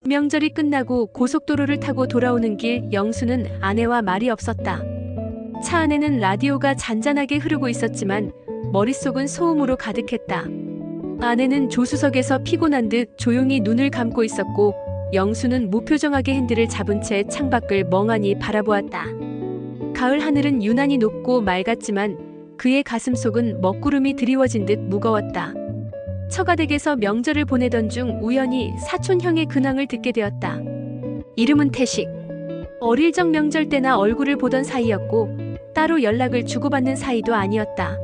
명절이 끝나고 고속도로를 타고 돌아오는 길 영수는 아내와 말이 없었다. 차 안에는 라디오가 잔잔하게 흐르고 있었지만 머릿속은 소음으로 가득했다. 아내는 조수석에서 피곤한 듯 조용히 눈을 감고 있었고 영수는 무표정하게 핸들을 잡은 채 창밖을 멍하니 바라보았다. 가을 하늘은 유난히 높고 맑았지만 그의 가슴속은 먹구름이 드리워진 듯 무거웠다. 처가댁에서 명절을 보내던 중 우연히 사촌형의 근황을 듣게 되었다. 이름은 태식. 어릴 적 명절 때나 얼굴을 보던 사이였고 따로 연락을 주고받는 사이도 아니었다.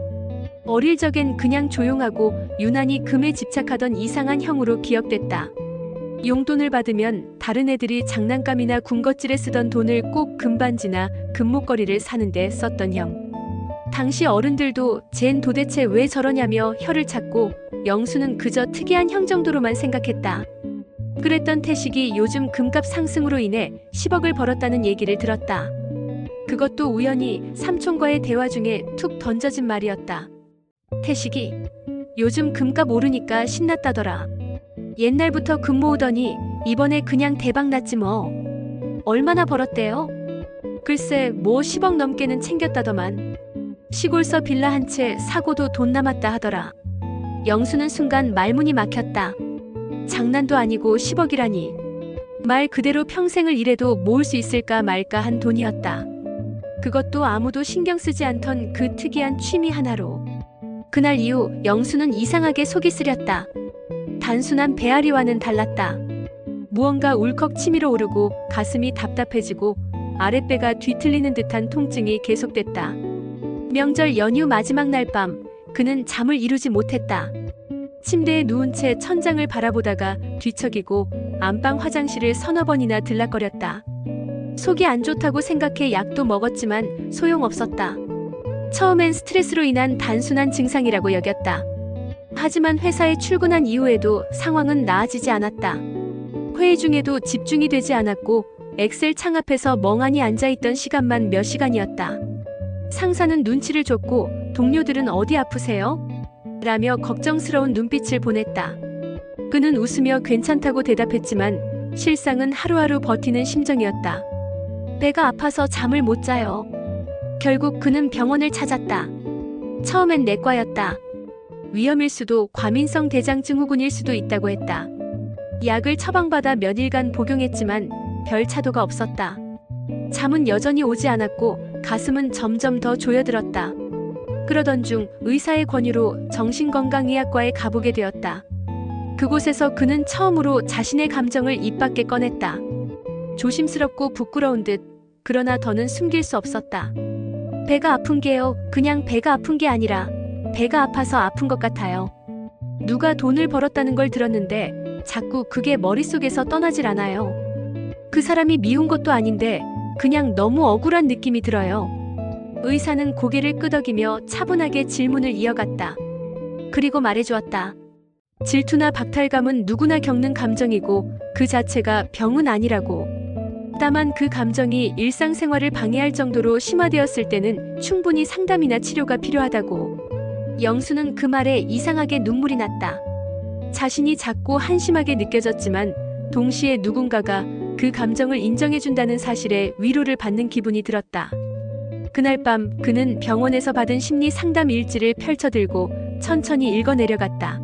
어릴 적엔 그냥 조용하고 유난히 금에 집착하던 이상한 형으로 기억됐다. 용돈을 받으면 다른 애들이 장난감이나 군것질에 쓰던 돈을 꼭 금반지나 금목걸이를 사는데 썼던 형. 당시 어른들도 쟨 도대체 왜 저러냐며 혀를 찾고 영수는 그저 특이한 형 정도로만 생각했다. 그랬던 태식이 요즘 금값 상승으로 인해 10억을 벌었다는 얘기를 들었다. 그것도 우연히 삼촌과의 대화 중에 툭 던져진 말이었다. 태식이 요즘 금값 오르니까 신났다더라. 옛날부터 금 모으더니 이번에 그냥 대박 났지 뭐. 얼마나 벌었대요? 글쎄 뭐 10억 넘게는 챙겼다더만. 시골서 빌라 한 채 사고도 돈 남았다 하더라. 영수는 순간 말문이 막혔다. 장난도 아니고 10억이라니. 말 그대로 평생을 일해도 모을 수 있을까 말까 한 돈이었다. 그것도 아무도 신경 쓰지 않던 그 특이한 취미 하나로. 그날 이후 영수는 이상하게 속이 쓰렸다. 단순한 배앓이와는 달랐다. 무언가 울컥 치밀어 오르고 가슴이 답답해지고 아랫배가 뒤틀리는 듯한 통증이 계속됐다. 명절 연휴 마지막 날 밤 그는 잠을 이루지 못했다. 침대에 누운 채 천장을 바라보다가 뒤척이고 안방 화장실을 서너 번이나 들락거렸다. 속이 안 좋다고 생각해 약도 먹었지만 소용없었다. 처음엔 스트레스로 인한 단순한 증상이라고 여겼다. 하지만 회사에 출근한 이후에도 상황은 나아지지 않았다. 회의 중에도 집중이 되지 않았고 엑셀 창 앞에서 멍하니 앉아있던 시간만 몇 시간이었다. 상사는 눈치를 줬고 동료들은 어디 아프세요? 라며 걱정스러운 눈빛을 보냈다. 그는 웃으며 괜찮다고 대답했지만 실상은 하루하루 버티는 심정이었다. 배가 아파서 잠을 못 자요. 결국 그는 병원을 찾았다. 처음엔 내과였다. 위험일 수도 과민성 대장증후군일 수도 있다고 했다. 약을 처방받아 며칠간 복용했지만 별 차도가 없었다. 잠은 여전히 오지 않았고 가슴은 점점 더 조여들었다. 그러던 중 의사의 권유로 정신건강의학과에 가보게 되었다. 그곳에서 그는 처음으로 자신의 감정을 입 밖에 꺼냈다. 조심스럽고 부끄러운 듯, 그러나 더는 숨길 수 없었다. 배가 아픈 게요. 그냥 배가 아픈 게 아니라 배가 아파서 아픈 것 같아요. 누가 돈을 벌었다는 걸 들었는데 자꾸 그게 머릿속에서 떠나질 않아요. 그 사람이 미운 것도 아닌데 그냥 너무 억울한 느낌이 들어요. 의사는 고개를 끄덕이며 차분하게 질문을 이어갔다. 그리고 말해주었다. 질투나 박탈감은 누구나 겪는 감정이고 그 자체가 병은 아니라고. 다만 그 감정이 일상생활을 방해할 정도로 심화되었을 때는 충분히 상담이나 치료가 필요하다고. 영수는 그 말에 이상하게 눈물이 났다. 자신이 작고 한심하게 느껴졌지만 동시에 누군가가 그 감정을 인정해준다는 사실에 위로를 받는 기분이 들었다. 그날 밤 그는 병원에서 받은 심리 상담 일지를 펼쳐들고 천천히 읽어내려갔다.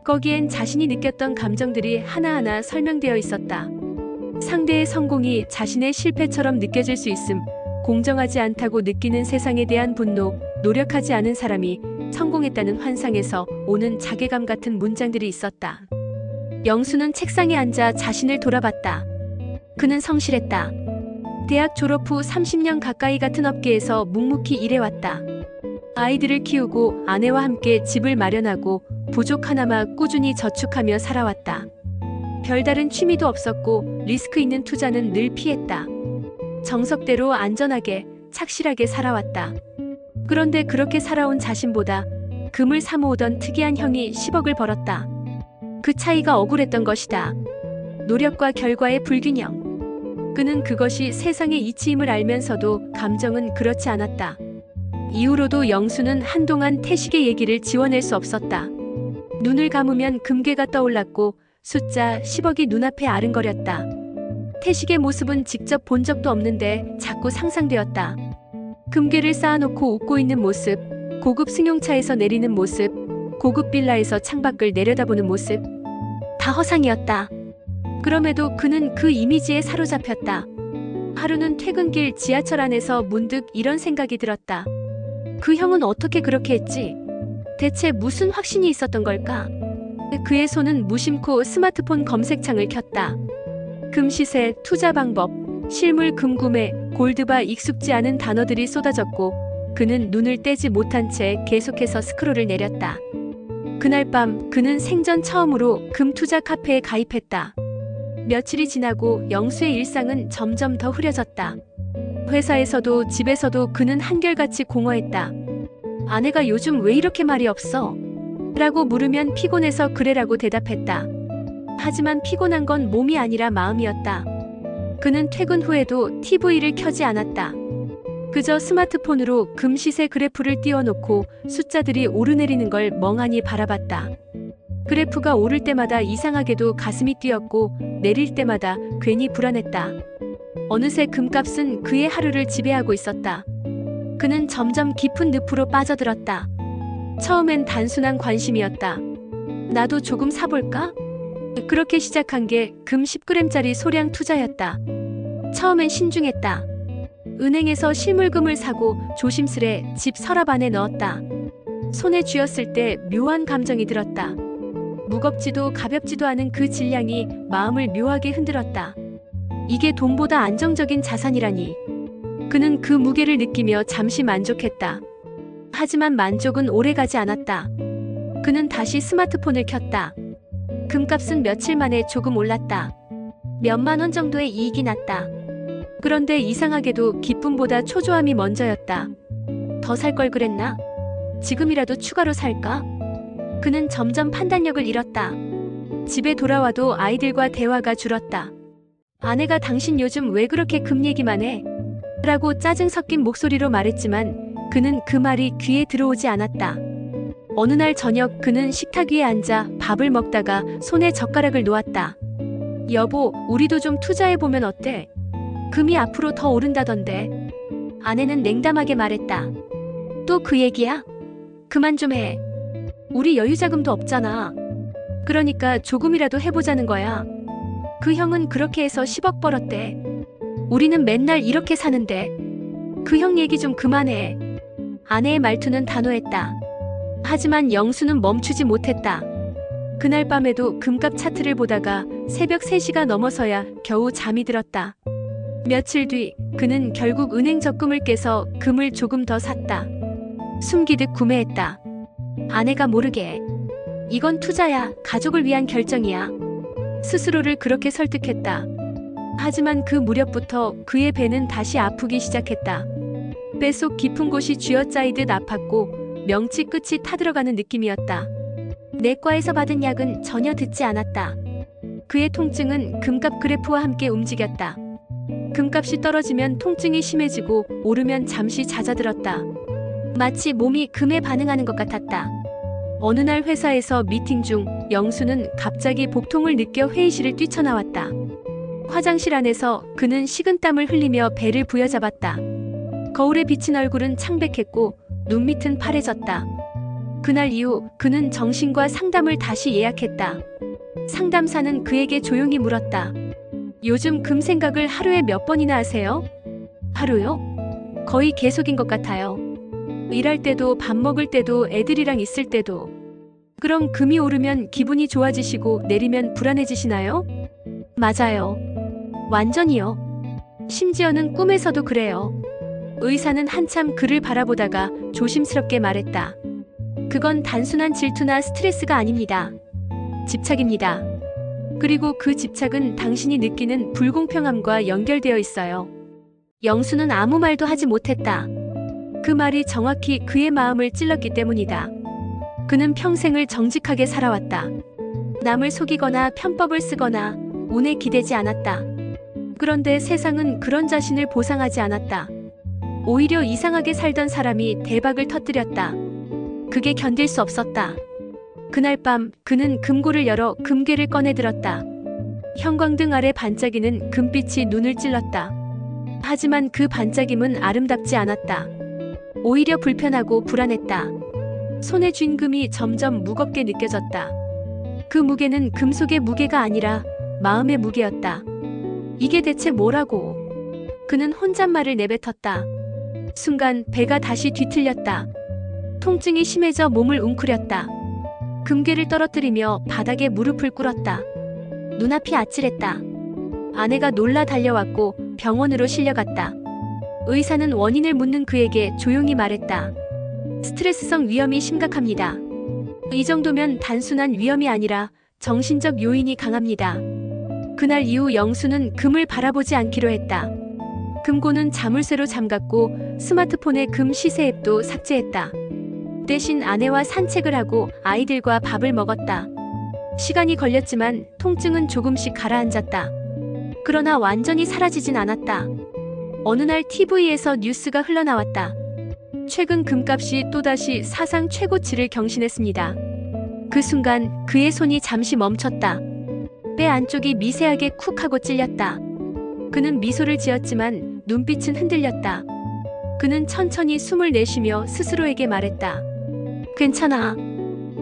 거기엔 자신이 느꼈던 감정들이 하나하나 설명되어 있었다. 상대의 성공이 자신의 실패처럼 느껴질 수 있음, 공정하지 않다고 느끼는 세상에 대한 분노, 노력하지 않은 사람이 성공했다는 환상에서 오는 자괴감 같은 문장들이 있었다. 영수는 책상에 앉아 자신을 돌아봤다. 그는 성실했다. 대학 졸업 후 30년 가까이 같은 업계에서 묵묵히 일해왔다. 아이들을 키우고 아내와 함께 집을 마련하고 부족 하나마 꾸준히 저축하며 살아왔다. 별다른 취미도 없었고 리스크 있는 투자는 늘 피했다. 정석대로 안전하게 착실하게 살아왔다. 그런데 그렇게 살아온 자신보다 금을 사모으던 특이한 형이 10억을 벌었다. 그 차이가 억울했던 것이다. 노력과 결과의 불균형. 그는 그것이 세상의 이치임을 알면서도 감정은 그렇지 않았다. 이후로도 영수는 한동안 태식의 얘기를 지워낼 수 없었다. 눈을 감으면 금괴가 떠올랐고 숫자 10억이 눈앞에 아른거렸다. 태식의 모습은 직접 본 적도 없는데 자꾸 상상되었다. 금괴를 쌓아놓고 웃고 있는 모습, 고급 승용차에서 내리는 모습, 고급 빌라에서 창밖을 내려다보는 모습. 다 허상이었다. 그럼에도 그는 그 이미지에 사로잡혔다. 하루는 퇴근길 지하철 안에서 문득 이런 생각이 들었다. 그 형은 어떻게 그렇게 했지? 대체 무슨 확신이 있었던 걸까? 그의 손은 무심코 스마트폰 검색창을 켰다. 금시세, 투자 방법, 실물 금구매, 골드바 익숙지 않은 단어들이 쏟아졌고 그는 눈을 떼지 못한 채 계속해서 스크롤을 내렸다. 그날 밤 그는 생전 처음으로 금투자 카페에 가입했다. 며칠이 지나고 영수의 일상은 점점 더 흐려졌다. 회사에서도 집에서도 그는 한결같이 공허했다. 아내가 요즘 왜 이렇게 말이 없어? 라고 물으면 피곤해서 그래라고 대답했다. 하지만 피곤한 건 몸이 아니라 마음이었다. 그는 퇴근 후에도 TV를 켜지 않았다. 그저 스마트폰으로 금시세 그래프를 띄워놓고 숫자들이 오르내리는 걸 멍하니 바라봤다. 그래프가 오를 때마다 이상하게도 가슴이 뛰었고 내릴 때마다 괜히 불안했다. 어느새 금값은 그의 하루를 지배하고 있었다. 그는 점점 깊은 늪으로 빠져들었다. 처음엔 단순한 관심이었다. 나도 조금 사볼까? 그렇게 시작한 게 금 10g짜리 소량 투자였다. 처음엔 신중했다. 은행에서 실물금을 사고 조심스레 집 서랍 안에 넣었다. 손에 쥐었을 때 묘한 감정이 들었다. 무겁지도 가볍지도 않은 그 질량이 마음을 묘하게 흔들었다. 이게 돈보다 안정적인 자산이라니. 그는 그 무게를 느끼며 잠시 만족했다. 하지만 만족은 오래가지 않았다. 그는 다시 스마트폰을 켰다. 금값은 며칠 만에 조금 올랐다. 몇만 원 정도의 이익이 났다. 그런데 이상하게도 기쁨보다 초조함이 먼저였다. 더 살 걸 그랬나? 지금이라도 추가로 살까? 그는 점점 판단력을 잃었다. 집에 돌아와도 아이들과 대화가 줄었다. 아내가 당신 요즘 왜 그렇게 금 얘기만 해? 라고 짜증 섞인 목소리로 말했지만 그는 그 말이 귀에 들어오지 않았다. 어느 날 저녁 그는 식탁 위에 앉아 밥을 먹다가 손에 젓가락을 놓았다. 여보, 우리도 좀 투자해보면 어때? 금이 앞으로 더 오른다던데. 아내는 냉담하게 말했다. 또 그 얘기야? 그만 좀 해. 우리 여유자금도 없잖아. 그러니까 조금이라도 해보자는 거야. 그 형은 그렇게 해서 10억 벌었대. 우리는 맨날 이렇게 사는데. 그 형 얘기 좀 그만해. 아내의 말투는 단호했다. 하지만 영수는 멈추지 못했다. 그날 밤에도 금값 차트를 보다가 새벽 3시가 넘어서야 겨우 잠이 들었다. 며칠 뒤 그는 결국 은행 적금을 깨서 금을 조금 더 샀다. 숨기듯 구매했다. 아내가 모르게. 이건 투자야. 가족을 위한 결정이야. 스스로를 그렇게 설득했다. 하지만 그 무렵부터 그의 배는 다시 아프기 시작했다. 뱃속 깊은 곳이 쥐어짜이듯 아팠고 명치 끝이 타들어가는 느낌이었다. 내과에서 받은 약은 전혀 듣지 않았다. 그의 통증은 금값 그래프와 함께 움직였다. 금값이 떨어지면 통증이 심해지고 오르면 잠시 잦아들었다. 마치 몸이 금에 반응하는 것 같았다. 어느 날 회사에서 미팅 중 영수는 갑자기 복통을 느껴 회의실을 뛰쳐나왔다. 화장실 안에서 그는 식은땀을 흘리며 배를 부여잡았다. 거울에 비친 얼굴은 창백했고 눈밑은 파래졌다. 그날 이후 그는 정신과 상담을 다시 예약했다. 상담사는 그에게 조용히 물었다. 요즘 금 생각을 하루에 몇 번이나 하세요? 하루요? 거의 계속인 것 같아요. 일할 때도 밥 먹을 때도 애들이랑 있을 때도. 그럼 금이 오르면 기분이 좋아지시고 내리면 불안해지시나요? 맞아요. 완전히요. 심지어는 꿈에서도 그래요. 의사는 한참 그를 바라보다가 조심스럽게 말했다. 그건 단순한 질투나 스트레스가 아닙니다. 집착입니다. 그리고 그 집착은 당신이 느끼는 불공평함과 연결되어 있어요. 영수는 아무 말도 하지 못했다. 그 말이 정확히 그의 마음을 찔렀기 때문이다. 그는 평생을 정직하게 살아왔다. 남을 속이거나 편법을 쓰거나 운에 기대지 않았다. 그런데 세상은 그런 자신을 보상하지 않았다. 오히려 이상하게 살던 사람이 대박을 터뜨렸다. 그게 견딜 수 없었다. 그날 밤 그는 금고를 열어 금괴를 꺼내 들었다. 형광등 아래 반짝이는 금빛이 눈을 찔렀다. 하지만 그 반짝임은 아름답지 않았다. 오히려 불편하고 불안했다. 손에 쥔 금이 점점 무겁게 느껴졌다. 그 무게는 금속의 무게가 아니라 마음의 무게였다. 이게 대체 뭐라고? 그는 혼잣말을 내뱉었다. 순간 배가 다시 뒤틀렸다. 통증이 심해져 몸을 웅크렸다. 금괴를 떨어뜨리며 바닥에 무릎을 꿇었다. 눈앞이 아찔했다. 아내가 놀라 달려왔고 병원으로 실려갔다. 의사는 원인을 묻는 그에게 조용히 말했다. 스트레스성 위험이 심각합니다. 이 정도면 단순한 위험이 아니라 정신적 요인이 강합니다. 그날 이후 영수는 금을 바라보지 않기로 했다. 금고는 자물쇠로 잠갔고 스마트폰의 금 시세 앱도 삭제했다. 대신 아내와 산책을 하고 아이들과 밥을 먹었다. 시간이 걸렸지만 통증은 조금씩 가라앉았다. 그러나 완전히 사라지진 않았다. 어느 날 TV에서 뉴스가 흘러나왔다. 최근 금값이 또다시 사상 최고치를 경신했습니다. 그 순간 그의 손이 잠시 멈췄다. 배 안쪽이 미세하게 쿡 하고 찔렸다. 그는 미소를 지었지만 눈빛은 흔들렸다. 그는 천천히 숨을 내쉬며 스스로에게 말했다. 괜찮아.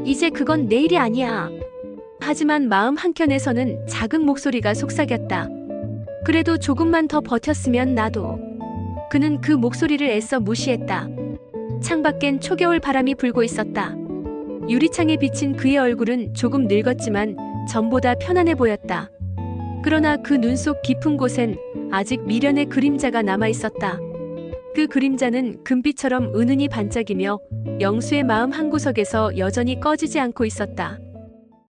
이제 그건 내일이 아니야. 하지만 마음 한켠에서는 작은 목소리가 속삭였다. 그래도 조금만 더 버텼으면 나도. 그는 그 목소리를 애써 무시했다. 창밖엔 초겨울 바람이 불고 있었다. 유리창에 비친 그의 얼굴은 조금 늙었지만 전보다 편안해 보였다. 그러나 그 눈 속 깊은 곳엔 아직 미련의 그림자가 남아 있었다. 그 그림자는 금빛처럼 은은히 반짝이며 영수의 마음 한구석에서 여전히 꺼지지 않고 있었다.